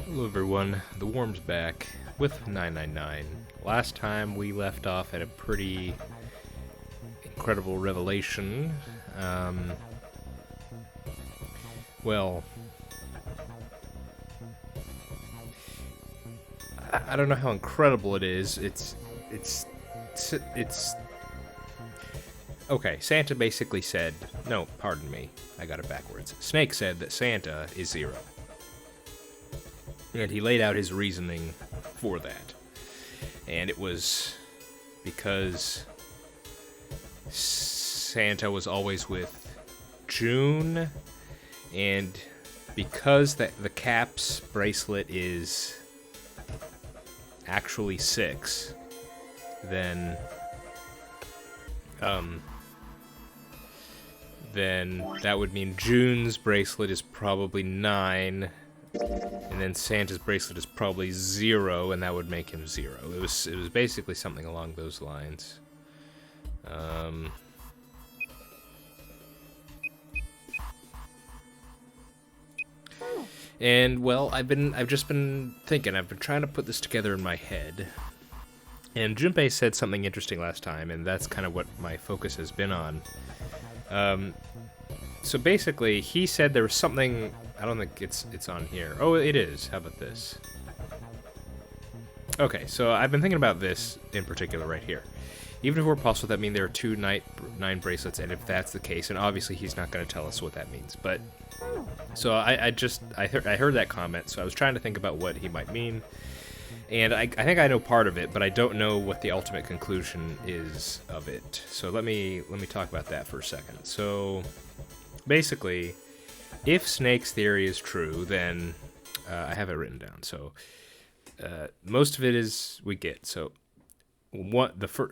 Hello everyone, the Worm's back with 999. Last time we left off at a pretty incredible revelation. Well, I don't know how incredible it is. It's okay. Santa basically said, no, pardon me, I got it backwards. Snake said that Santa is zero. And he laid out his reasoning for that. And it was because Santa was always with June, and because the Cap's bracelet is actually 6, then that would mean June's bracelet is probably 9. And then Santa's bracelet is probably 0, and that would make him 0. It was basically something along those lines. And well, I've just been thinking. I've been trying to put this together in my head. And Junpei said something interesting last time, and that's kind of what my focus has been on. So basically, he said there was something. I don't think it's on here. Oh, it is. How about this? Okay, so I've been thinking about this in particular right here. Even if it were possible, that means there are 2 9 bracelets, and if that's the case, and obviously he's not going to tell us what that means. But so I heard that comment, so I was trying to think about what he might mean, and I think I know part of it, but I don't know what the ultimate conclusion is of it. So let me talk about that for a second. So basically, if Snake's theory is true, then I have it written down. So most of it is we get. So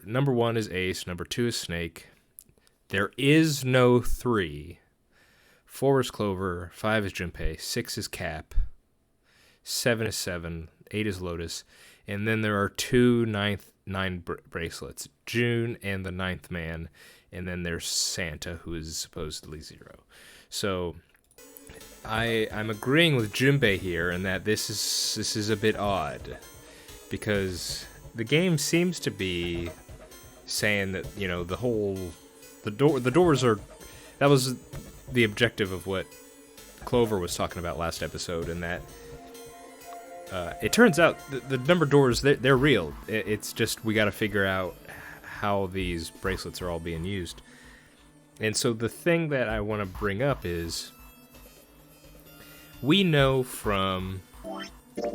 number 1 is Ace, number 2 is Snake. There is no 3. 4 is Clover, 5 is Junpei, 6 is Cap, 7 is 7, 8 is Lotus, and then there are 2 9 bracelets, June and the 9th man, and then there's Santa, who is supposedly 0. So I'm agreeing with Junpei here in that this is a bit odd, because the game seems to be saying that, you know, the doors are, that was the objective of what Clover was talking about last episode, and that it turns out the number doors, they're real. It's just we got to figure out how these bracelets are all being used. And so the thing that I want to bring up is, we know from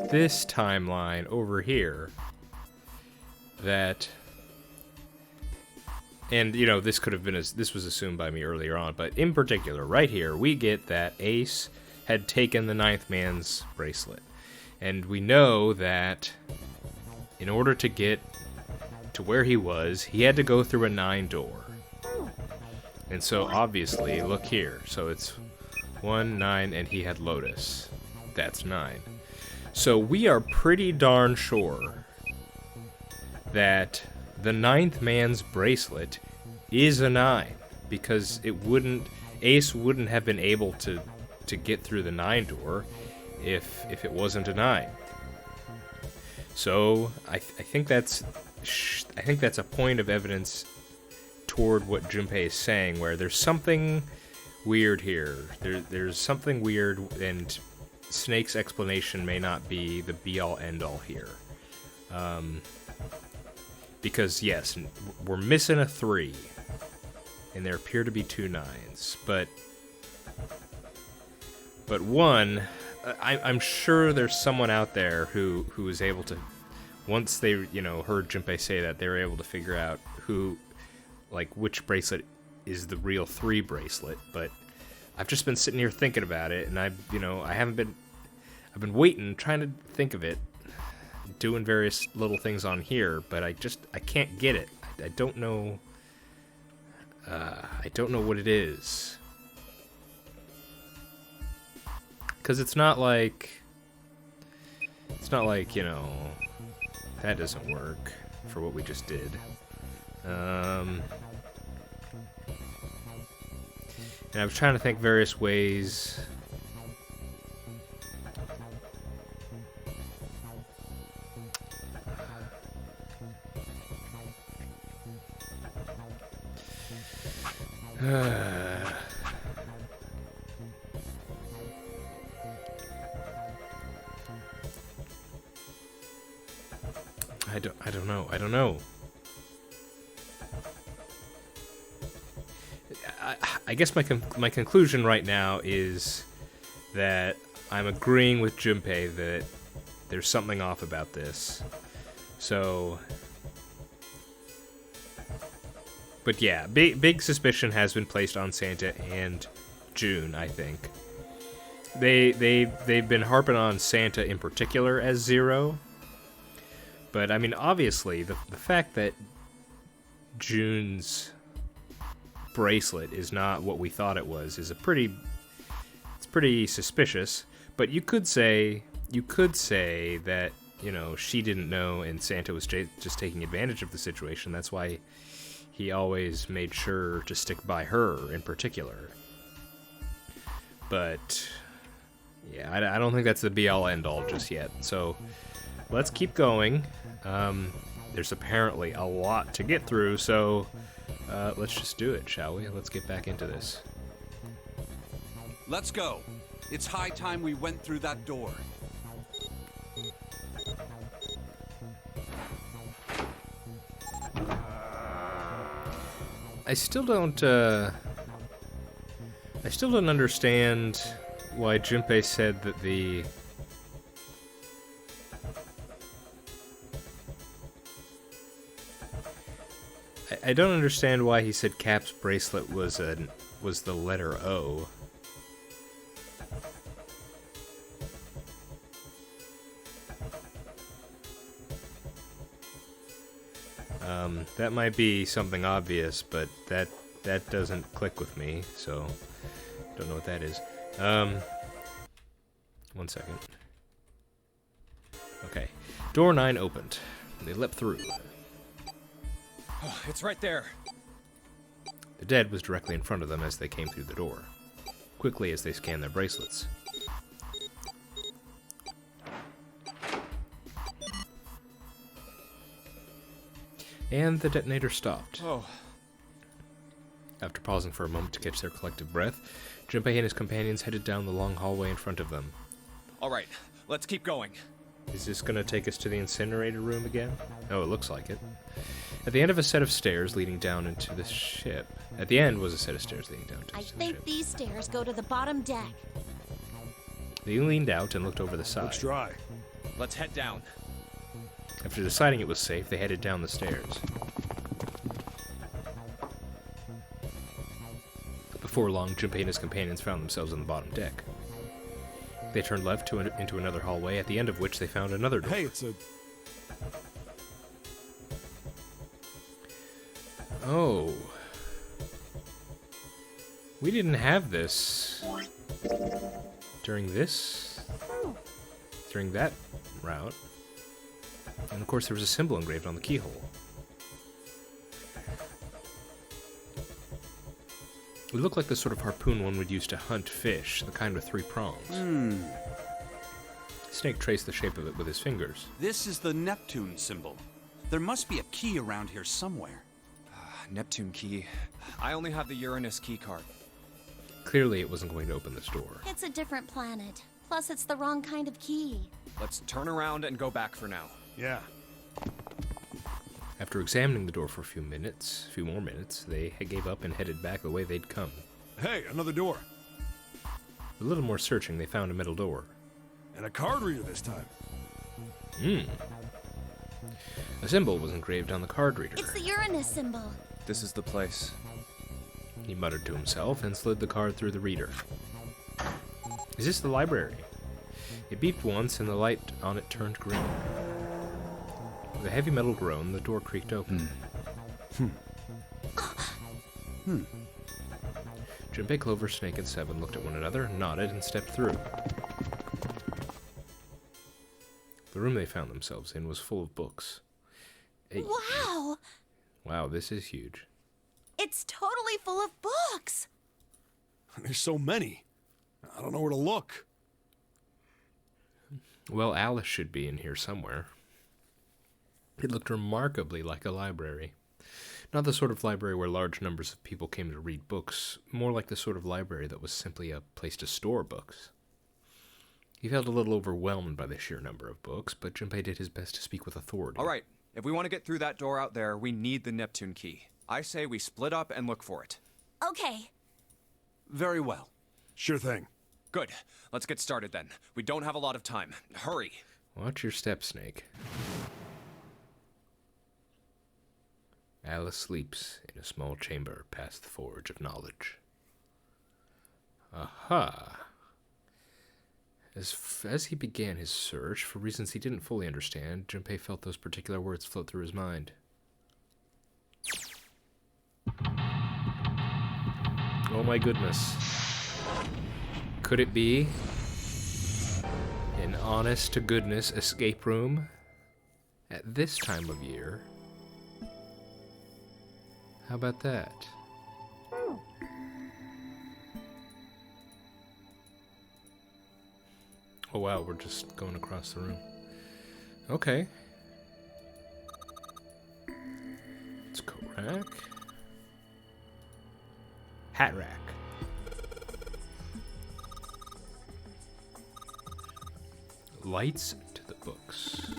this timeline over here that, and you know, this could have been this was assumed by me earlier on, but in particular right here we get that Ace had taken the 9th man's bracelet, and we know that in order to get to where he was, he had to go through a 9 door. And so obviously, look here, so it's 1, 9, and he had Lotus. That's 9. So we are pretty darn sure that the 9th man's bracelet is a 9, because Ace wouldn't have been able to get through the 9 door if it wasn't a 9. So I think that's a point of evidence toward what Junpei is saying, where there's something weird here. There's something weird, and Snake's explanation may not be the be-all end-all here. Because yes, we're missing a 3, and there appear to be 2 9s, but one, I'm sure there's someone out there who is able to, once they heard Junpei say that, they were able to figure out which bracelet is the real 3 bracelet. But I've just been sitting here thinking about it, and I've been waiting, trying to think of it, doing various little things on here, but I can't get it. I don't know. I don't know what it is, because it's not like that doesn't work for what we just did. And I was trying to think various ways I don't know. I guess my conclusion right now is that I'm agreeing with Junpei that there's something off about this. So, but yeah, big suspicion has been placed on Santa and June, I think. They've been harping on Santa in particular as Zero. But I mean, obviously, the fact that June's bracelet is not what we thought it was is it's pretty suspicious. But you could say that, you know, she didn't know and Santa was just taking advantage of the situation. That's why he always made sure to stick by her in particular. But yeah, I don't think that's the be-all end-all just yet. So let's keep going. There's apparently a lot to get through, so let's just do it, shall we? Let's get back into this. Let's go. It's high time we went through that door. I still don't understand why Junpei said that the I don't understand why he said Cap's bracelet was the letter O. That might be something obvious, but that doesn't click with me, so don't know what that is. 1 second. Okay. Door 9 opened. They leapt through. Oh, it's right there. The dead was directly in front of them as they came through the door, quickly as they scanned their bracelets. And the detonator stopped. Oh. After pausing for a moment to catch their collective breath, Junpei and his companions headed down the long hallway in front of them. All right, let's keep going. Is this going to take us to the incinerator room again? Oh, it looks like it. At the end of a set of stairs leading down into the ship. At the end was a set of stairs leading down to the ship. I think these stairs go to the bottom deck. They leaned out and looked over the side. Looks dry. Let's head down. After deciding it was safe, they headed down the stairs. Before long, Junpei and his companions found themselves on the bottom deck. They turned left into another hallway, at the end of which they found another door. Hey, it's a... Oh. We didn't have this during that route. And of course there was a symbol engraved on the keyhole. It looked like the sort of harpoon one would use to hunt fish, the kind with 3 prongs. Snake traced the shape of it with his fingers. This is the Neptune symbol. There must be a key around here somewhere. Neptune key. I only have the Uranus key card. Clearly it wasn't going to open this door. It's a different planet. Plus, it's the wrong kind of key. Let's turn around and go back for now. Yeah. After examining the door for a few more minutes, they gave up and headed back the way they'd come. Hey, another door. With a little more searching, they found a middle door. And a card reader this time. A symbol was engraved on the card reader. It's the Uranus symbol. This is the place. He muttered to himself and slid the card through the reader. Is this the library? It beeped once and the light on it turned green. With a heavy metal groan, the door creaked open. Junpei, Clover, Snake, and Seven looked at one another, nodded, and stepped through. The room they found themselves in was full of books. Wow! Wow, this is huge. It's totally full of books! There's so many. I don't know where to look. Well, Alice should be in here somewhere. It looked remarkably like a library. Not the sort of library where large numbers of people came to read books, more like the sort of library that was simply a place to store books. He felt a little overwhelmed by the sheer number of books, but Junpei did his best to speak with authority. All right, if we want to get through that door out there, we need the Neptune key. I say we split up and look for it. Okay. Very well. Sure thing. Good. Let's get started then. We don't have a lot of time. Hurry. Watch your step, Snake. Alice sleeps in a small chamber past the Forge of Knowledge. Aha! As he began his search, for reasons he didn't fully understand, Junpei felt those particular words float through his mind. Oh my goodness. Could it be an honest-to-goodness escape room at this time of year? How about that? Oh wow, we're just going across the room. Okay. It's Korak. Hat rack. Lights to the books.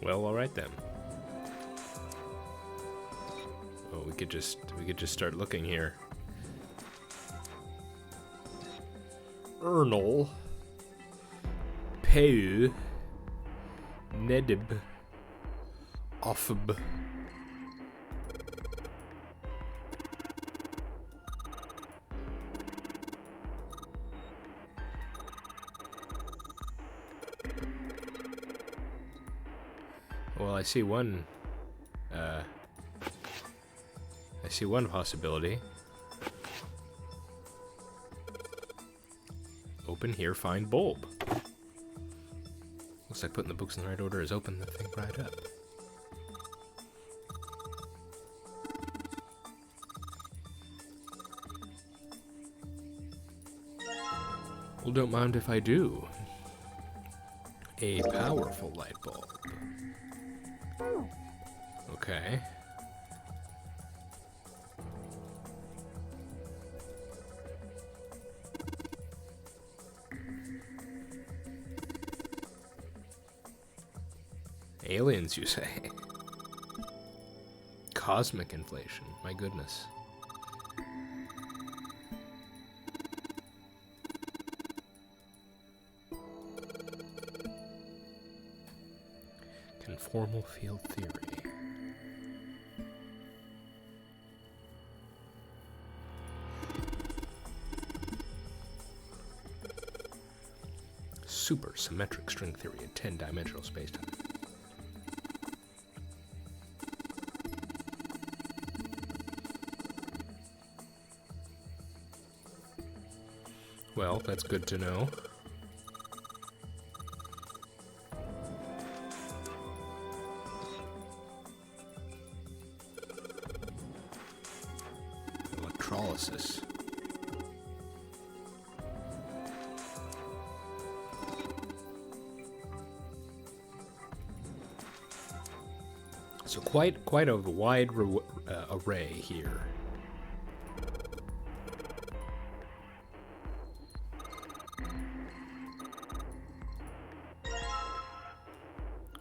Well, all right then. Well, we could just start looking here. Ernal, Peu, Nedib, Offb. Well, I see one possibility. Open here, find bulb. Looks like putting the books in the right order has opened the thing right up. Well, don't mind if I do. A powerful light bulb. Okay. Aliens, you say? Cosmic inflation, my goodness. Conformal field theory. Supersymmetric string theory in 10-dimensional spacetime. Well, that's good to know. Electrolysis. So quite a wide array here.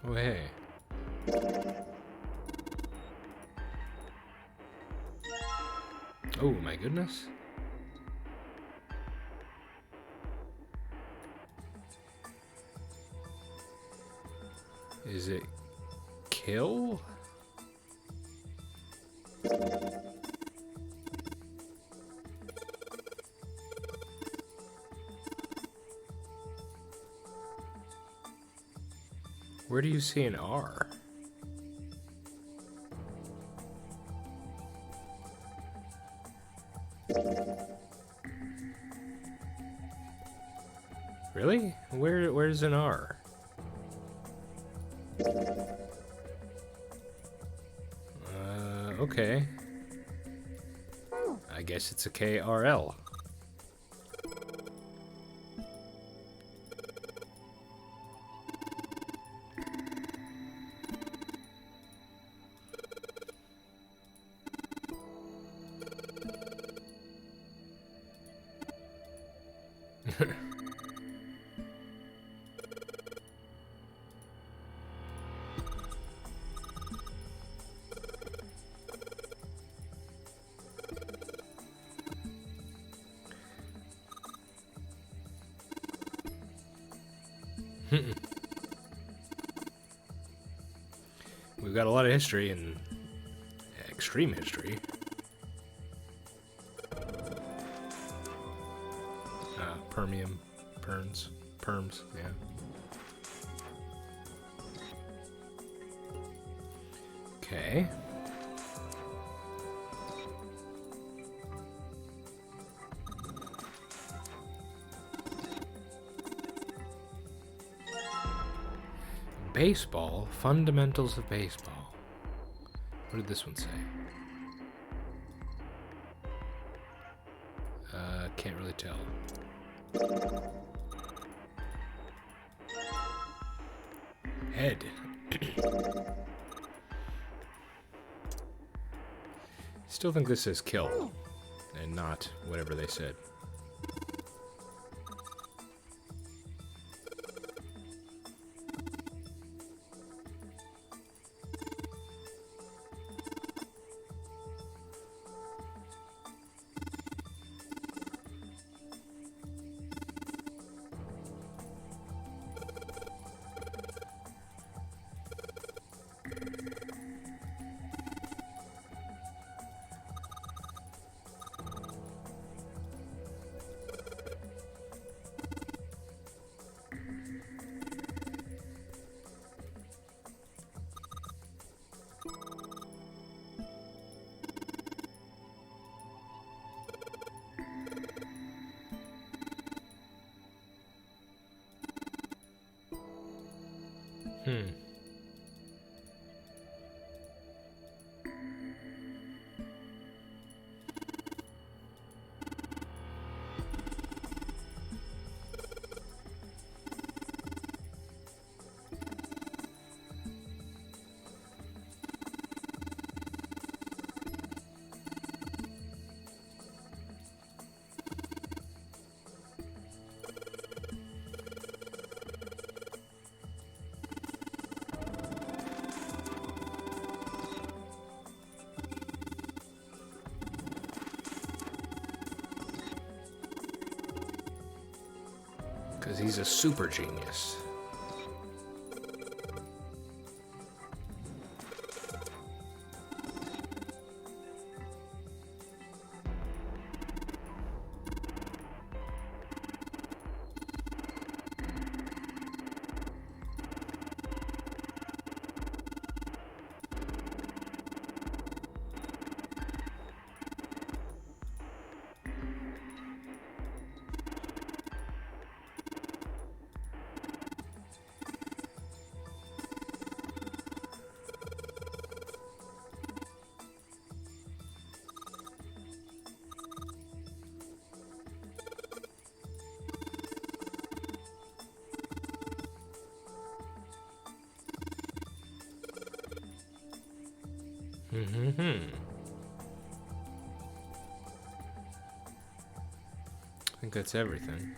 Oh hey. Oh my goodness. Is it kill? Where do you see an R? Really? Where's an R? Okay. I guess it's a KRL. We've got a lot of history and extreme history. Perms, yeah. Okay. Baseball, fundamentals of baseball. What did this one say? Can't really tell. Head. Still think this says kill, and not whatever they said. Because he's a super genius. I think that's everything.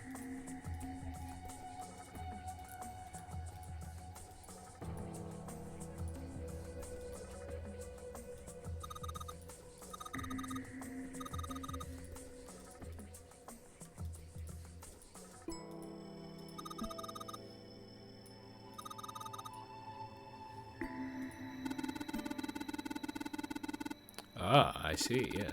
Ah, I see, yes.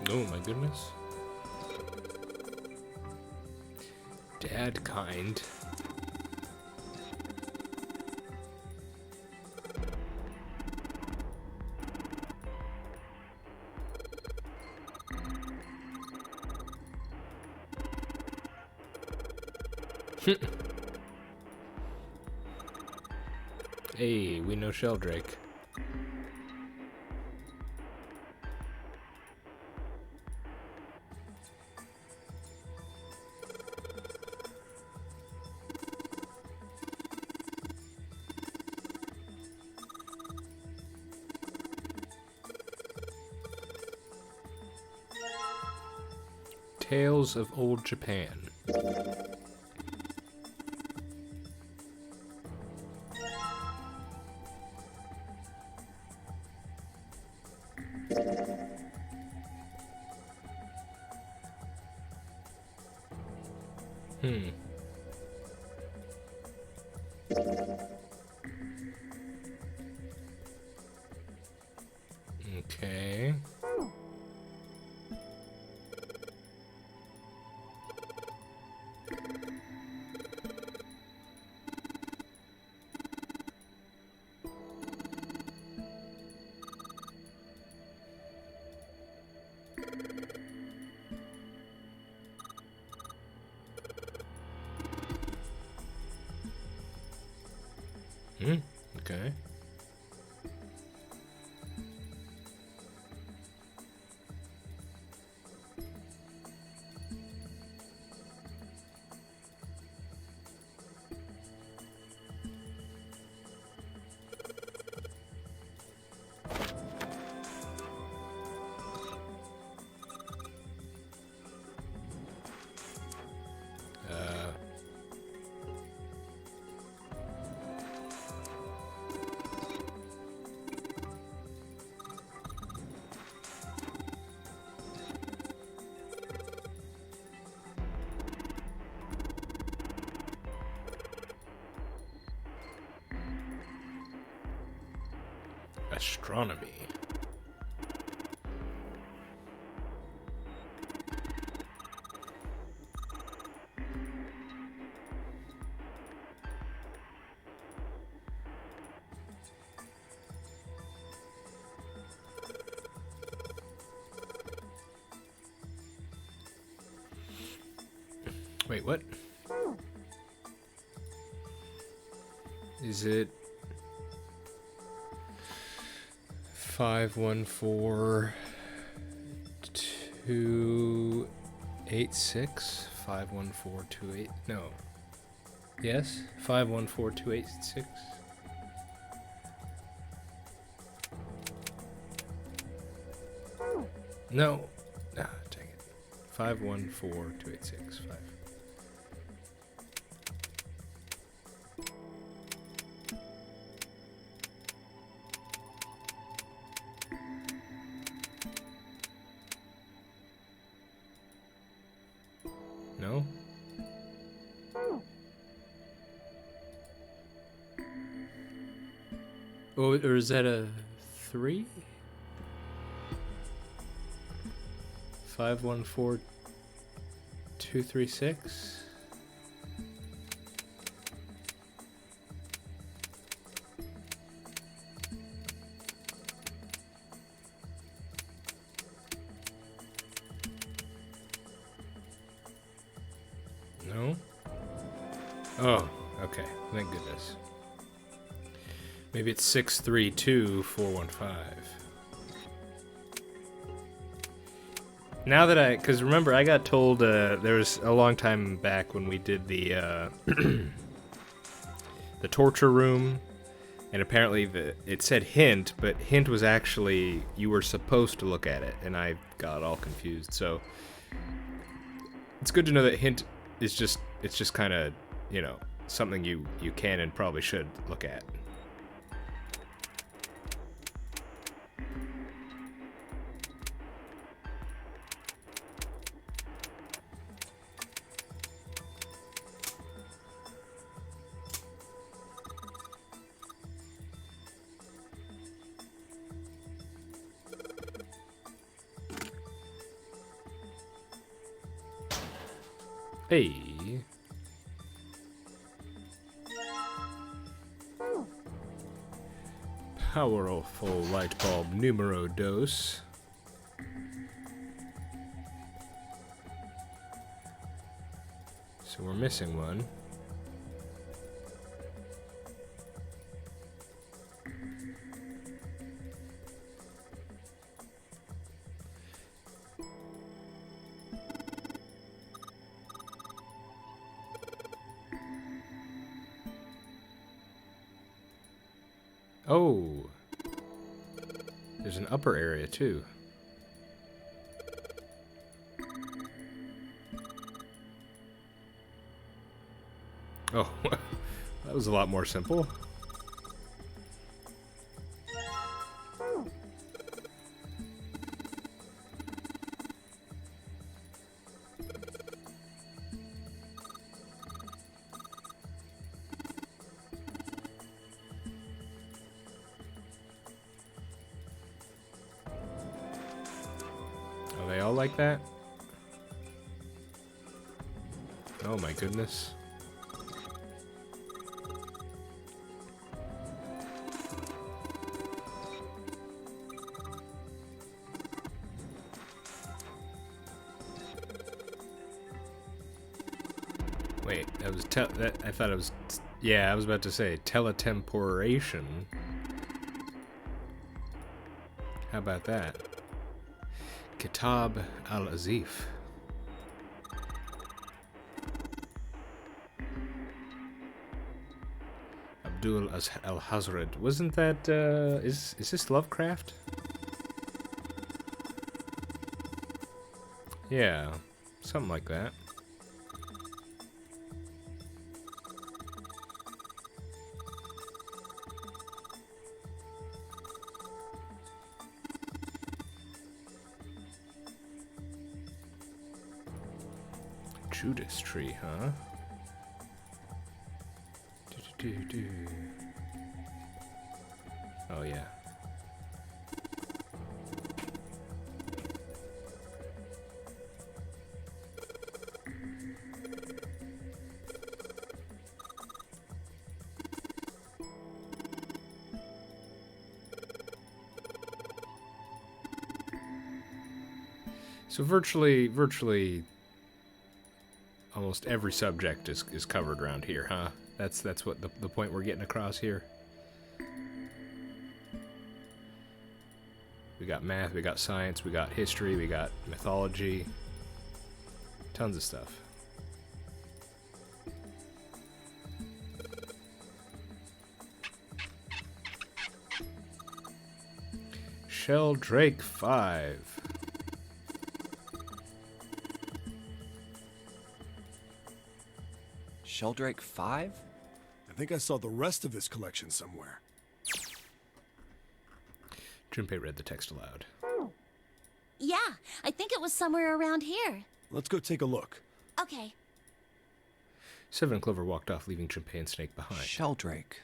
Oh my goodness. Dad kind. Hey, we know Sheldrake. Tales of Old Japan. Okay. Okay. Astronomy. Wait, what? Is it 514-286? 514-28? No. Yes? 514-286? No. Ah, dang it. 514-286. 5. No? Oh, or is that a 3? 514-236? No? Oh, okay. Thank goodness. Maybe it's 632-415. Now that because remember, I got told there was a long time back when we did the the torture room, and apparently it said hint, but hint was actually you were supposed to look at it, and I got all confused. So it's good to know that hint is just kind of, you know, something you can and probably should look at. Hey. Powerful light bulb numero dos. So we're missing one. Oh, there's an upper area too. Oh, that was a lot more simple. Are they all like that? Oh my goodness. Wait, that was I thought it was, yeah, I was about to say teletemporation. How about that? Kitab al-Azif. Abdul al-Hazred. Wasn't that, is this Lovecraft? Yeah, something like that. Judas tree, huh? Oh, yeah. So virtually almost every subject is covered around here, huh? That's what the point we're getting across here. We got math, we got science, we got history, we got mythology. Tons of stuff. Sheldrake 5. Sheldrake 5? I think I saw the rest of this collection somewhere. Junpei read the text aloud. Yeah, I think it was somewhere around here. Let's go take a look. Okay. Seven and Clover walked off, leaving Junpei and Snake behind. Sheldrake.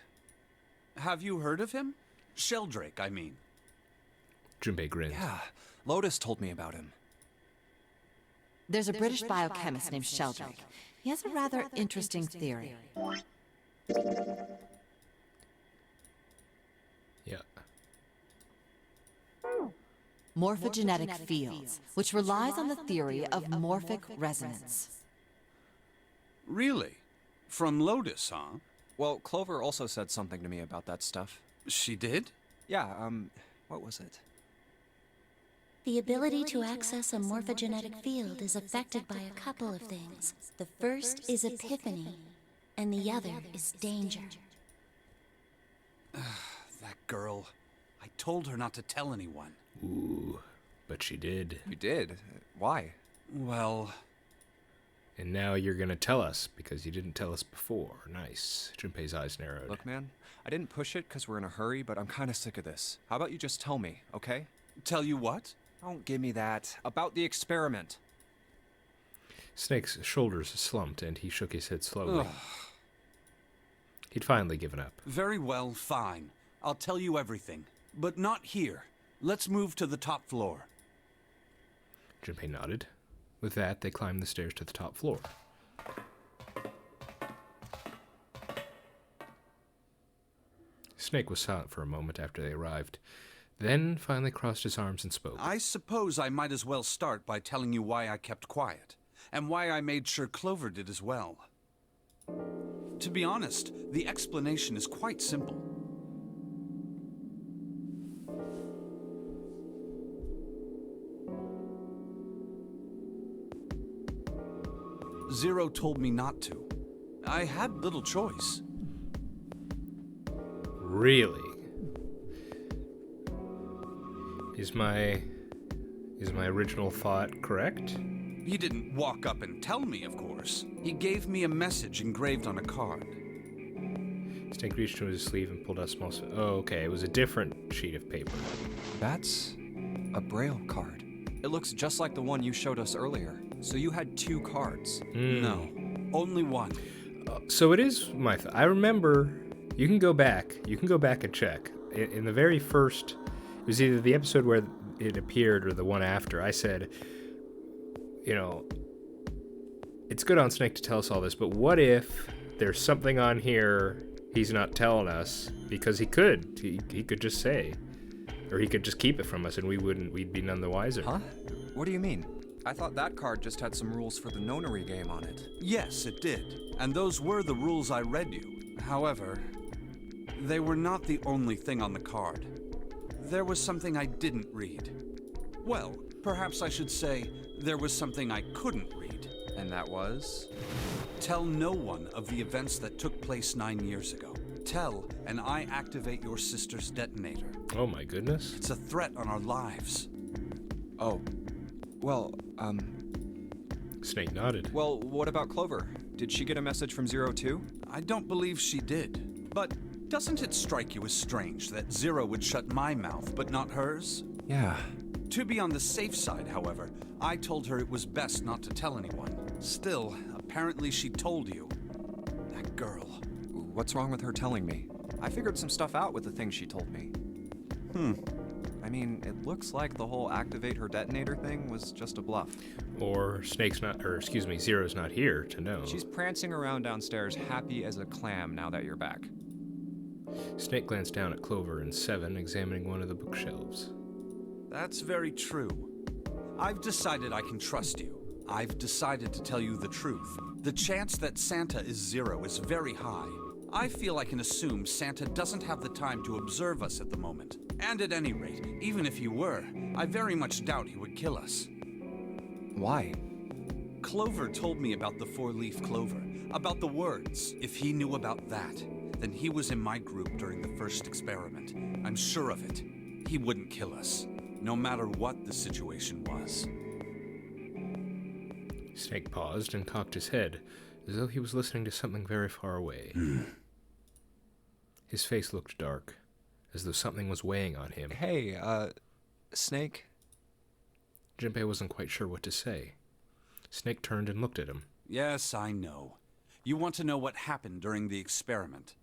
Have you heard of him? Sheldrake, I mean. Junpei grinned. Yeah, Lotus told me about him. There's a British biochemist named Sheldrake. He has a rather interesting theory. Yeah. Morphogenetic fields, which relies on the theory of morphic resonance. Really? From Lotus, huh? Well, Clover also said something to me about that stuff. She did? Yeah, what was it? The ability to access a morphogenetic field is affected by a couple of things. The first is epiphany, and the other is danger. That girl. I told her not to tell anyone. Ooh, but she did. You did? Why? Well, And now you're gonna tell us, because you didn't tell us before. Nice. Junpei's eyes narrowed. Look, man, I didn't push it because we're in a hurry, but I'm kind of sick of this. How about you just tell me, okay? tell you what? Don't give me that. About the experiment. Snake's shoulders slumped, and he shook his head slowly. He'd finally given up. Very well, fine. I'll tell you everything. But not here. Let's move to the top floor. Junpei nodded. With that, they climbed the stairs to the top floor. Snake was silent for a moment after they arrived, then finally crossed his arms and spoke. I suppose I might as well start by telling you why I kept quiet, and why I made sure Clover did as well. To be honest, the explanation is quite simple. Zero told me not to. I had little choice. Really? Is my original thought correct? He didn't walk up and tell me, of course. He gave me a message engraved on a card. Snake reached into his sleeve and pulled out a small... Oh, okay. It was a different sheet of paper. That's a Braille card. It looks just like the one you showed us earlier. So you had 2 cards. No, only one. So it is my... I remember... You can go back. You can go back and check. In the very first... It was either the episode where it appeared or the one after. I said, you know, it's good on Snake to tell us all this, but what if there's something on here he's not telling us? Because he could. He could just say. Or he could just keep it from us and we'd be none the wiser. Huh? What do you mean? I thought that card just had some rules for the nonary game on it. Yes, it did. And those were the rules I read you. However, they were not the only thing on the card. There was something I didn't read. Well, perhaps I should say there was something I couldn't read. And that was? Tell no one of the events that took place 9 years ago. Tell, and I activate your sister's detonator. Oh my goodness. It's a threat on our lives. Oh. Well, Snake nodded. Well, what about Clover? Did she get a message from Zero too? I don't believe she did. But doesn't it strike you as strange that Zero would shut my mouth, but not hers? Yeah. To be on the safe side, however, I told her it was best not to tell anyone. Still, apparently she told you. That girl. What's wrong with her telling me? I figured some stuff out with the things she told me. I mean, it looks like the whole activate her detonator thing was just a bluff. Or Zero's not here to know. She's prancing around downstairs happy as a clam now that you're back. Snake glanced down at Clover and Seven, examining one of the bookshelves. That's very true. I've decided I can trust you. I've decided to tell you the truth. The chance that Santa is Zero is very high. I feel I can assume Santa doesn't have the time to observe us at the moment. And at any rate, even if he were, I very much doubt he would kill us. Why? Clover told me about the 4-leaf clover, about the words. If he knew about that, then he was in my group during the first experiment. I'm sure of it. He wouldn't kill us, no matter what the situation was. Snake paused and cocked his head, as though he was listening to something very far away. His face looked dark, as though something was weighing on him. Hey, Snake? Junpei wasn't quite sure what to say. Snake turned and looked at him. Yes, I know. You want to know what happened during the experiment.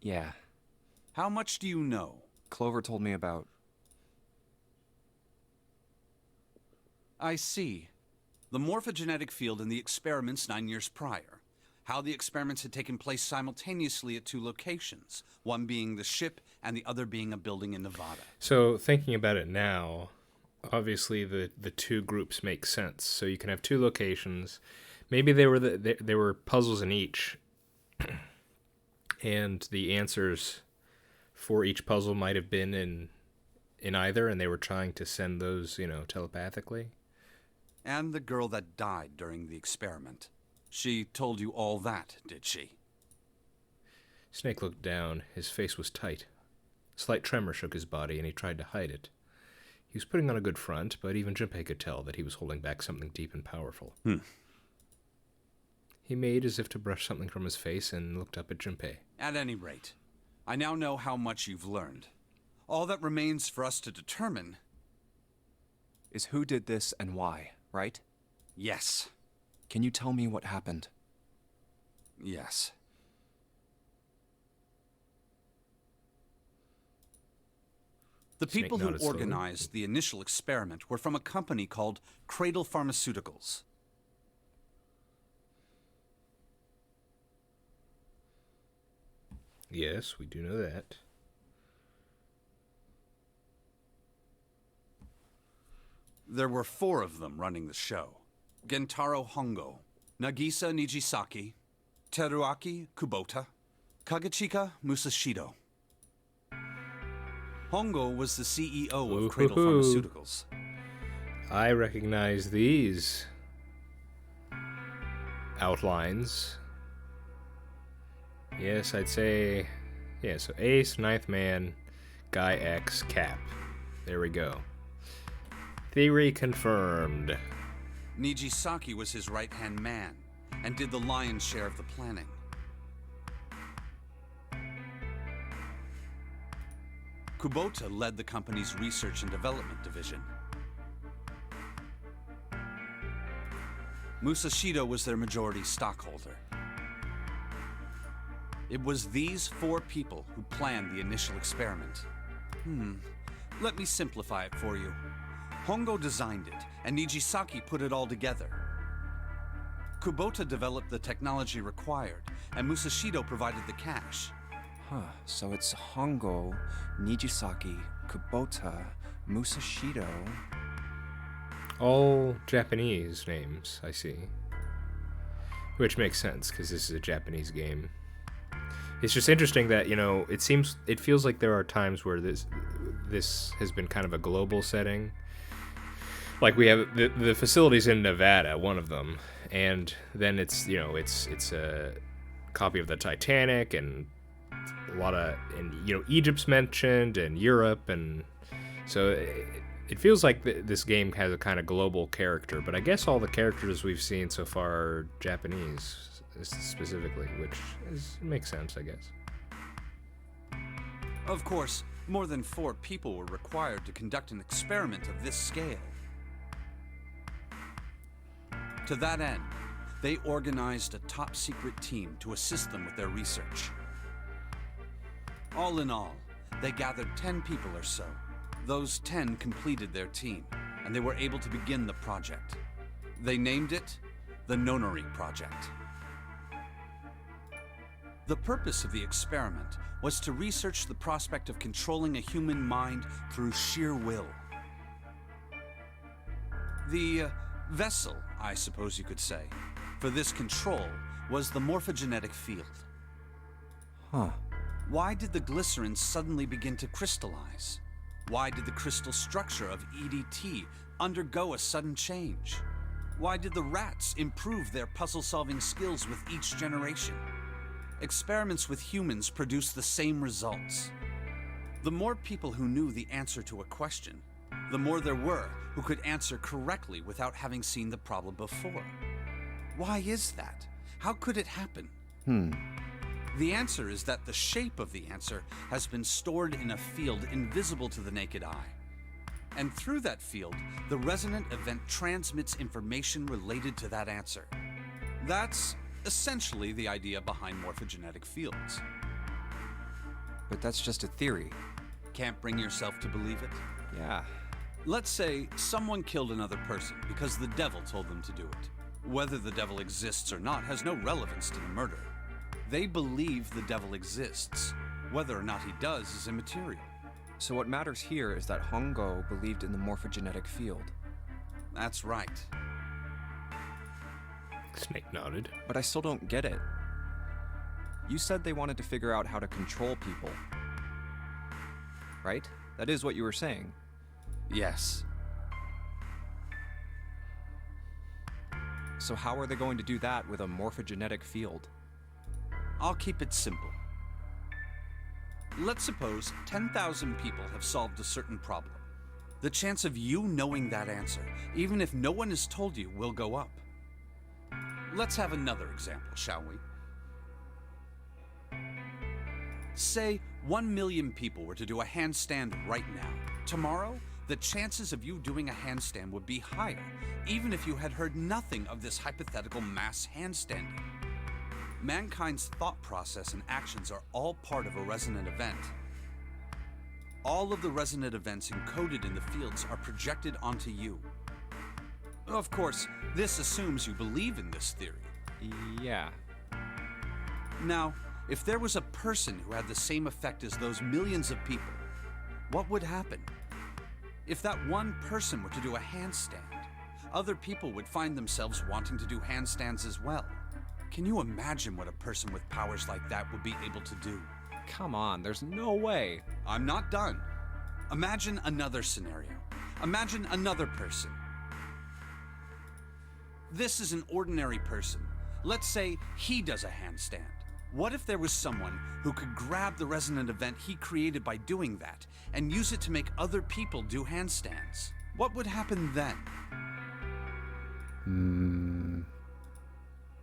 Yeah. How much do you know? Clover told me about... I see. The morphogenetic field in the experiments 9 years prior. How the experiments had taken place simultaneously at 2 locations, one being the ship and the other being a building in Nevada. So, thinking about it now, obviously the 2 groups make sense. So you can have 2 locations. Maybe there were puzzles in each, and the answers for each puzzle might have been in either, and they were trying to send those, telepathically. And the girl that died during the experiment. She told you all that, did she? Snake looked down. His face was tight. A slight tremor shook his body, and he tried to hide it. He was putting on a good front, but even Junpei could tell that he was holding back something deep and powerful. He made as if to brush something from his face and looked up at Junpei. At any rate, I now know how much you've learned. All that remains for us to determine is who did this and why, right? Yes. Can you tell me what happened? Yes. The people who organized the initial experiment were from a company called Cradle Pharmaceuticals. Yes, we do know that. There were 4 of them running the show. Gentaro Hongo, Nagisa Nijisaki, Teruaki Kubota, Kagechika Musashido. Hongo was the CEO of Cradle Woo-hoo-hoo. Pharmaceuticals. I recognize these outlines. Yes, I'd say... Yeah, so Ace, Ninth Man, Guy X, Cap. There we go. Theory confirmed. Nijisaki was his right-hand man and did the lion's share of the planning. Kubota led the company's research and development division. Musashido was their majority stockholder. It was these 4 people who planned the initial experiment. Let me simplify it for you. Hongo designed it, and Nijisaki put it all together. Kubota developed the technology required, and Musashido provided the cash. Huh, so it's Hongo, Nijisaki, Kubota, Musashido. All Japanese names, I see. Which makes sense, because this is a Japanese game. It's just interesting that, you know, it feels like there are times where this has been kind of a global setting. Like we have the facilities in Nevada, one of them, and then it's a copy of the Titanic, and Egypt's mentioned, and Europe, and so it feels like this game has a kind of global character. But I guess all the characters we've seen so far are Japanese specifically, which makes sense, I guess. Of course, more than 4 people were required to conduct an experiment of this scale. To that end, they organized a top-secret team to assist them with their research. All in all, they gathered 10 people or so. Those 10 completed their team, and they were able to begin the project. They named it the Nonori Project. The purpose of the experiment was to research the prospect of controlling a human mind through sheer will. The vessel, I suppose you could say, for this control was the morphogenetic field. Huh. Why did the glycerin suddenly begin to crystallize? Why did the crystal structure of EDT undergo a sudden change? Why did the rats improve their puzzle-solving skills with each generation? Experiments with humans produce the same results. The more people who knew the answer to a question, the more there were who could answer correctly without having seen the problem before. Why is that? How could it happen? The answer is that the shape of the answer has been stored in a field invisible to the naked eye. And through that field, the resonant event transmits information related to that answer. That's essentially the idea behind morphogenetic fields. But that's just a theory. Can't bring yourself to believe it? Yeah. Let's say someone killed another person because the devil told them to do it. Whether the devil exists or not has no relevance to the murder. They believe the devil exists. Whether or not he does is immaterial. So what matters here is that Hongo believed in the morphogenetic field. That's right. Snake nodded. But I still don't get it. You said they wanted to figure out how to control people. Right? That is what you were saying. Yes. So how are they going to do that with a morphogenetic field? I'll keep it simple. Let's suppose 10,000 people have solved a certain problem. The chance of you knowing that answer, even if no one has told you, will go up. Let's have another example, shall we? Say 1 million people were to do a handstand right now. Tomorrow, the chances of you doing a handstand would be higher, even if you had heard nothing of this hypothetical mass handstanding. Mankind's thought process and actions are all part of a resonant event. All of the resonant events encoded in the fields are projected onto you. Of course, this assumes you believe in this theory. Yeah. Now, if there was a person who had the same effect as those millions of people, what would happen? If that one person were to do a handstand, other people would find themselves wanting to do handstands as well. Can you imagine what a person with powers like that would be able to do? Come on, there's no way. I'm not done. Imagine another scenario. Imagine another person. This is an ordinary person. Let's say he does a handstand. What if there was someone who could grab the resonant event he created by doing that and use it to make other people do handstands? What would happen then?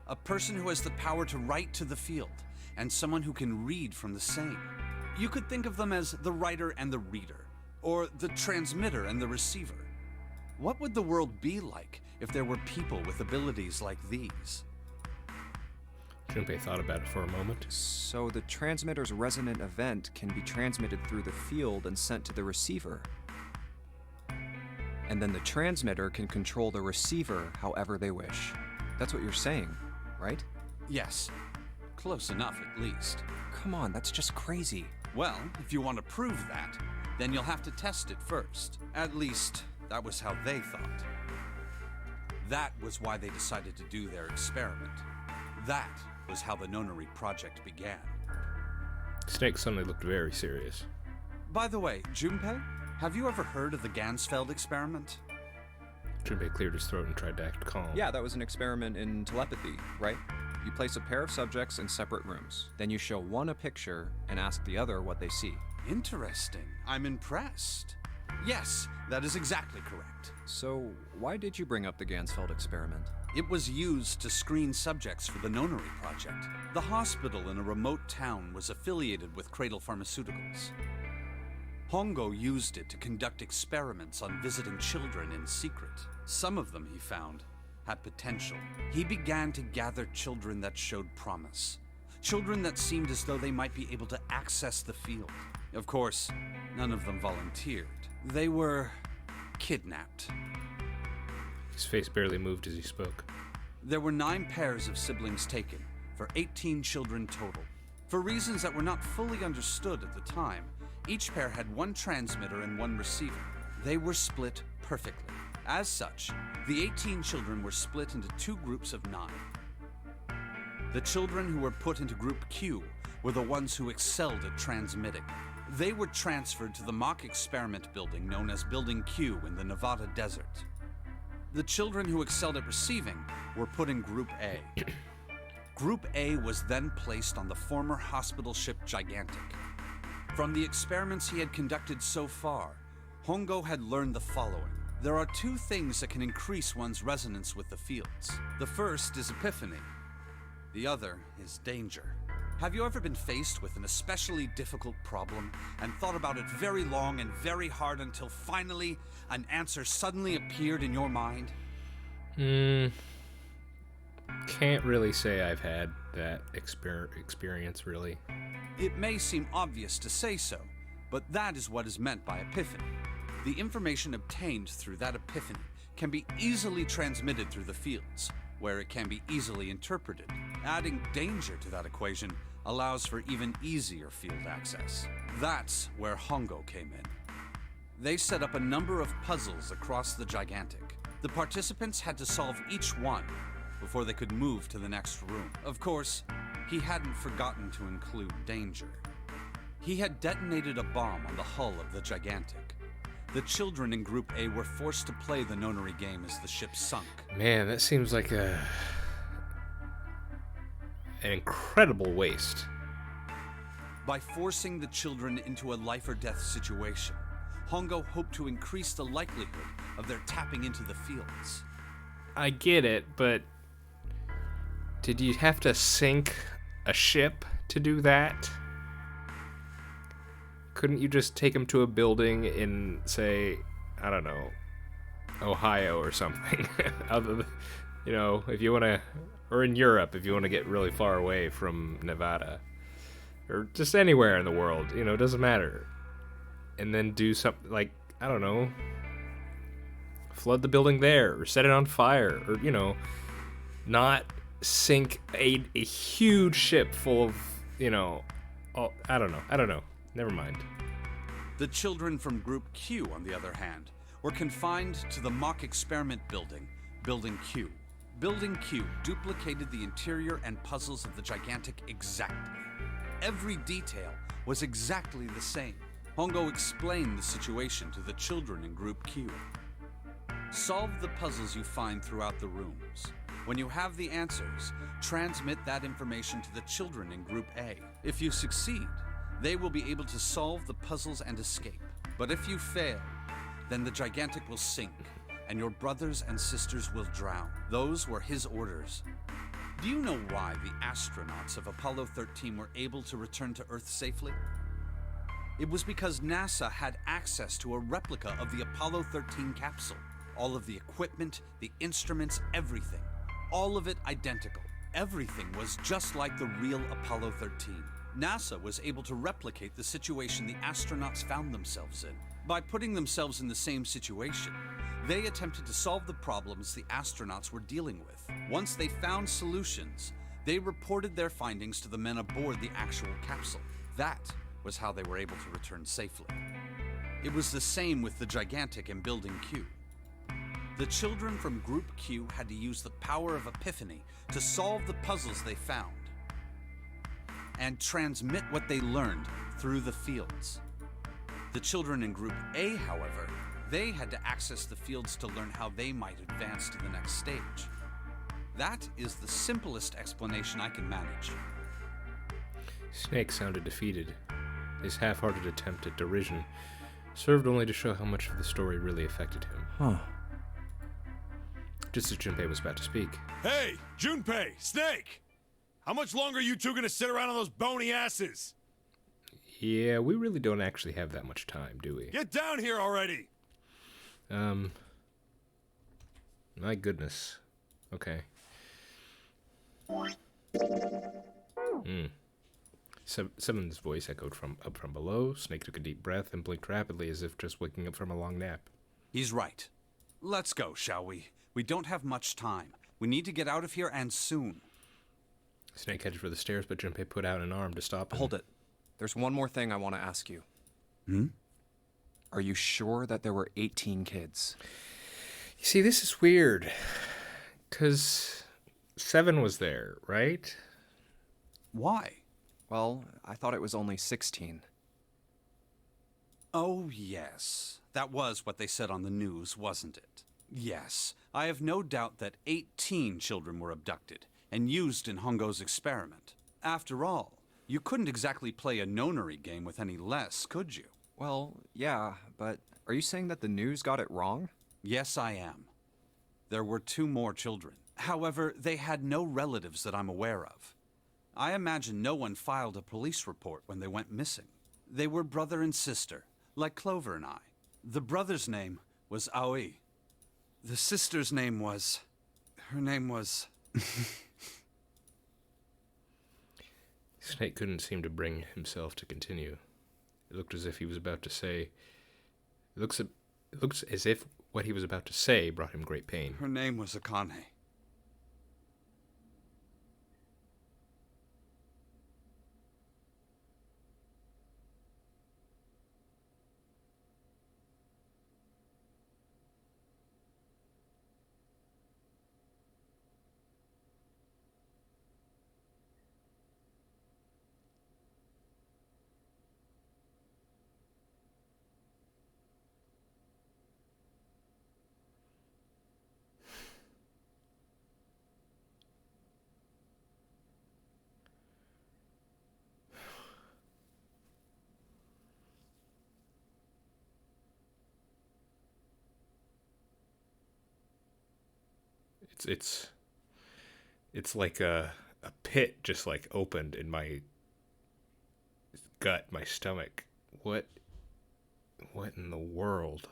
A person who has the power to write to the field, and someone who can read from the same. You could think of them as the writer and the reader, or the transmitter and the receiver. What would the world be like if there were people with abilities like these? Junpei thought about it for a moment. So the transmitter's resonant event can be transmitted through the field and sent to the receiver. And then the transmitter can control the receiver however they wish. That's what you're saying, right? Yes. Close enough, at least. Come on, that's just crazy. Well, if you want to prove that, then you'll have to test it first. At least, that was how they thought. That was why they decided to do their experiment. That was how the Nonary project began. Snake suddenly looked very serious. By the way, Junpei, have you ever heard of the Gansfeld experiment? Junpei cleared his throat and tried to act calm. Yeah, that was an experiment in telepathy, right? You place a pair of subjects in separate rooms. Then you show one a picture and ask the other what they see. Interesting. I'm impressed. Yes, that is exactly correct. So, why did you bring up the Gansfeld experiment? It was used to screen subjects for the Nonary project. The hospital in a remote town was affiliated with Cradle Pharmaceuticals. Hongo used it to conduct experiments on visiting children in secret. Some of them, he found, had potential. He began to gather children that showed promise. Children that seemed as though they might be able to access the field. Of course, none of them volunteered. They were kidnapped. His face barely moved as he spoke. There were 9 pairs of siblings taken, for 18 children total. For reasons that were not fully understood at the time, each pair had one transmitter and one receiver. They were split perfectly. As such, the 18 children were split into 2 groups of 9. The children who were put into Group Q were the ones who excelled at transmitting. They were transferred to the mock experiment building known as Building Q in the Nevada desert. The children who excelled at receiving were put in Group A. Group A was then placed on the former hospital ship Gigantic. From the experiments he had conducted so far, Hongo had learned the following. There are 2 things that can increase one's resonance with the fields. The first is epiphany. The other is danger. Have you ever been faced with an especially difficult problem and thought about it very long and very hard until finally an answer suddenly appeared in your mind? Can't really say I've had that experience, really. It may seem obvious to say so, but that is what is meant by epiphany. The information obtained through that epiphany can be easily transmitted through the fields, where it can be easily interpreted. Adding danger to that equation allows for even easier field access. That's where Hongo came in. They set up a number of puzzles across the Gigantic. The participants had to solve each one before they could move to the next room. Of course, he hadn't forgotten to include danger. He had detonated a bomb on the hull of the Gigantic. The children in Group A were forced to play the Nonary game as the ship sunk. Man, that seems like an incredible waste. By forcing the children into a life or death situation, Hongo hoped to increase the likelihood of their tapping into the fields. I get it, but did you have to sink a ship to do that? Couldn't you just take them to a building in, say, I don't know, Ohio or something? Other than, you know, if you want to, or in Europe, if you want to get really far away from Nevada, or just anywhere in the world, you know, it doesn't matter. And then do something like, I don't know, flood the building there, or set it on fire, or, you know, not sink a huge ship full of, you know, I don't know. Never mind. The children from Group Q, on the other hand, were confined to the mock experiment building, Building Q. Building Q duplicated the interior and puzzles of the Gigantic exactly. Every detail was exactly the same. Hongo explained the situation to the children in Group Q. Solve the puzzles you find throughout the rooms. When you have the answers, transmit that information to the children in Group A. If you succeed, they will be able to solve the puzzles and escape. But if you fail, then the Gigantic will sink, and your brothers and sisters will drown. Those were his orders. Do you know why the astronauts of Apollo 13 were able to return to Earth safely? It was because NASA had access to a replica of the Apollo 13 capsule. All of the equipment, the instruments, everything. All of it identical. Everything was just like the real Apollo 13. NASA was able to replicate the situation the astronauts found themselves in. By putting themselves in the same situation, they attempted to solve the problems the astronauts were dealing with. Once they found solutions, they reported their findings to the men aboard the actual capsule. That was how they were able to return safely. It was the same with the Gigantic in Building Q. The children from Group Q had to use the power of Epiphany to solve the puzzles they found and transmit what they learned through the fields. The children in Group A, however, they had to access the fields to learn how they might advance to the next stage. That is the simplest explanation I can manage. Snake sounded defeated. His half-hearted attempt at derision served only to show how much of the story really affected him. Huh. Just as Junpei was about to speak. Hey, Junpei, Snake! How much longer are you two gonna sit around on those bony asses? Yeah, we really don't actually have that much time, do we? Get down here already! My goodness. Okay. Seven's voice echoed from up from below. Snake took a deep breath and blinked rapidly as if just waking up from a long nap. He's right. Let's go, shall we? We don't have much time. We need to get out of here, and soon. Snake headed for the stairs, but Junpei put out an arm to stop him. Hold it. There's one more thing I want to ask you. Are you sure that there were 18 kids? You see, this is weird. 'Cause 7 was there, right? Why? Well, I thought it was only 16. Oh, yes. That was what they said on the news, wasn't it? Yes. I have no doubt that 18 children were abducted and used in Hongo's experiment. After all, you couldn't exactly play a nonary game with any less, could you? Well, yeah, but are you saying that the news got it wrong? Yes, I am. There were 2 more children. However, they had no relatives that I'm aware of. I imagine no one filed a police report when they went missing. They were brother and sister, like Clover and I. The brother's name was Aoi. The sister's name was... Her name was... Snake couldn't seem to bring himself to continue. It looked as if he was about to say... It looks as if what he was about to say brought him great pain. Her name was Akane. It's like a pit just like opened in my gut, my stomach. What in the world?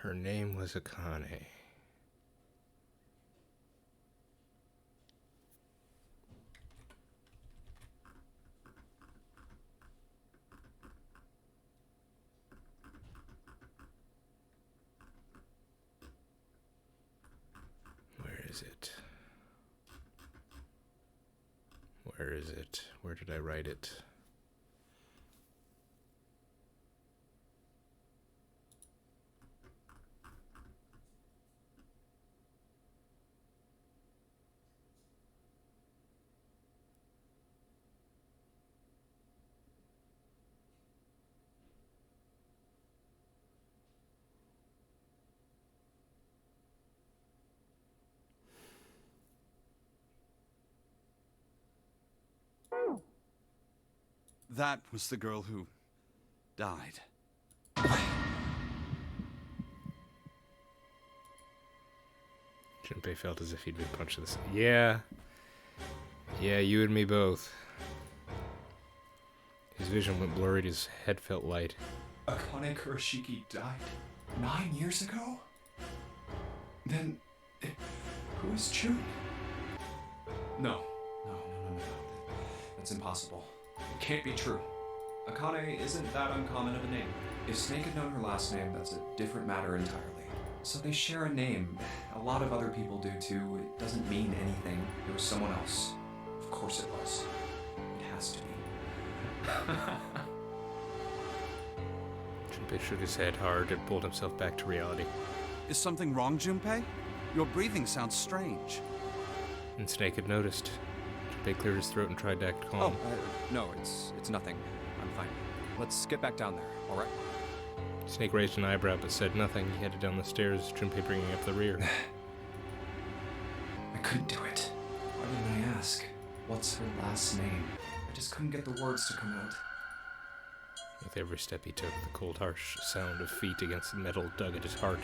Her name was Akane. Where Where is it? Where did I write it? That was the girl who died. Junpei felt as if he'd been punched in the side. Yeah. Yeah, you and me both. His vision went blurry, his head felt light. Akane Kurashiki died 9 years ago? Then, who is June? No. That's impossible. It can't be true. Akane isn't that uncommon of a name. If Snake had known her last name, that's a different matter entirely. So they share a name. A lot of other people do too. It doesn't mean anything. It was someone else. Of course it was. It has to be. Junpei shook his head hard and pulled himself back to reality. Is something wrong, Junpei? Your breathing sounds strange. And Snake had noticed. Junpei cleared his throat and tried to act calm. No, it's nothing. I'm fine. Let's get back down there, alright? Snake raised an eyebrow but said nothing. He headed down the stairs, Junpei bringing up the rear. I couldn't do it. Why didn't I ask? What's her last name? I just couldn't get the words to come out. With every step he took, the cold, harsh sound of feet against the metal dug at his heart.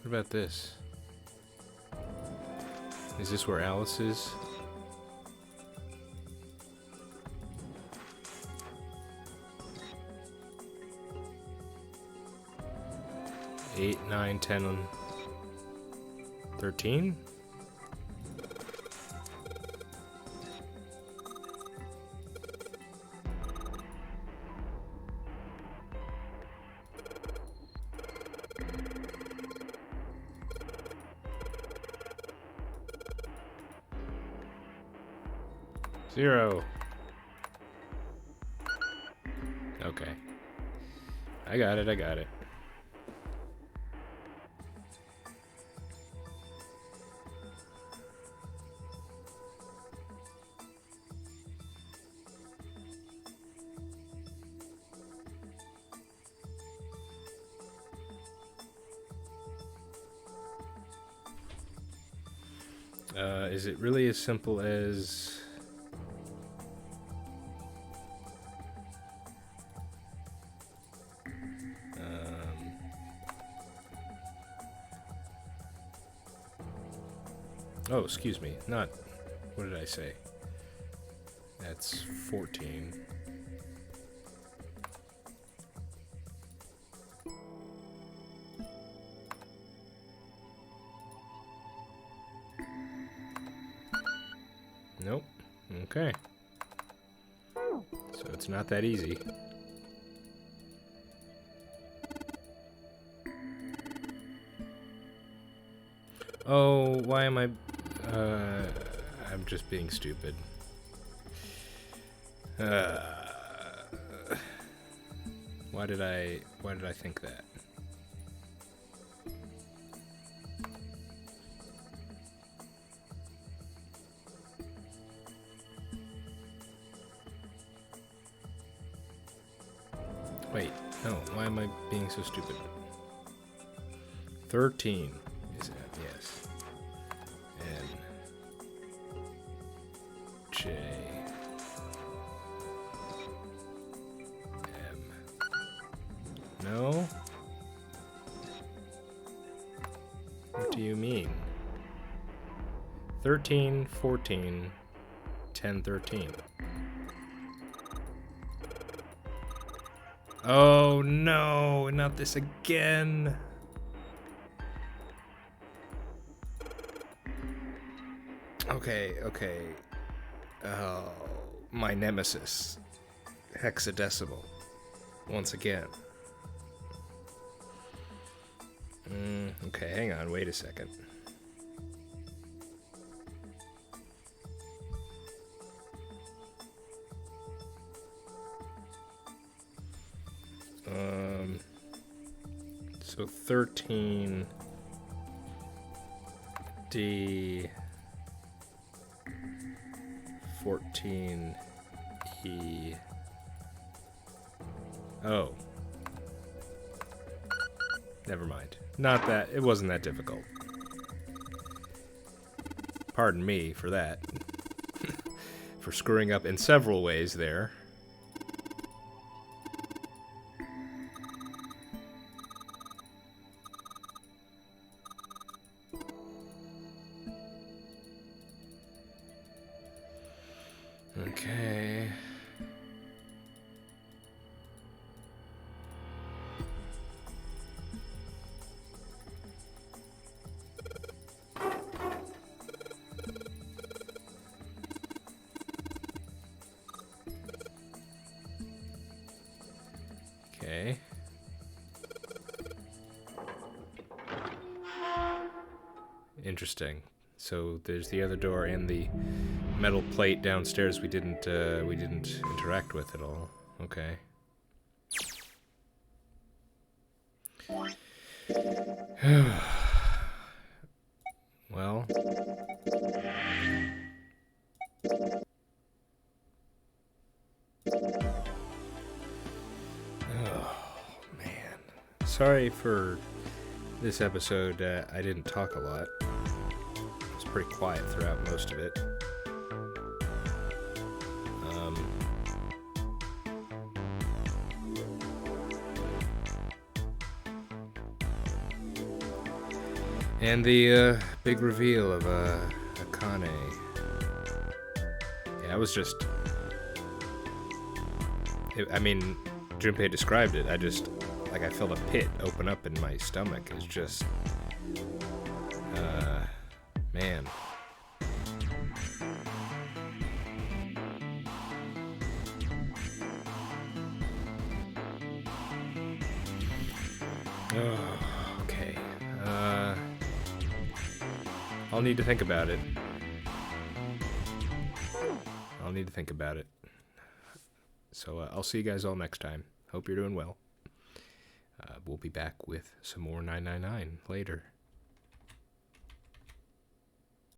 What about this? Is this where Alice is? Eight, 9, 10, 13? Zero. Okay. I got it. Is it really as simple as... Oh, excuse me. Not... What did I say? That's 14. Nope. Okay. So it's not that easy. Oh, why am I... I'm just being stupid. Why did I think that? Wait, no, why am I being so stupid? 13 is that, yes. N J No? What do you mean? 13, 14, 10, 13. Oh no, not this again. Okay. Oh, my nemesis. Hexadecimal. Once again. Okay, hang on, wait a second. So 13 D 14 E. Oh. Never mind. Not that. It wasn't that difficult. Pardon me for that. For screwing up in several ways there. Okay. Okay. Interesting. So there's the other door and the metal plate downstairs we didn't interact with at all. Okay. Well. Oh, man. Sorry for this episode. I didn't talk a lot. It was pretty quiet throughout most of it. And the big reveal of Akane. Yeah, it was just... I mean, Junpei described it. I just... Like, I felt a pit open up in my stomach. It's just... man. Oh, okay. I'll need to think about it. So I'll see you guys all next time. Hope you're doing well. We'll be back with some more 999 later.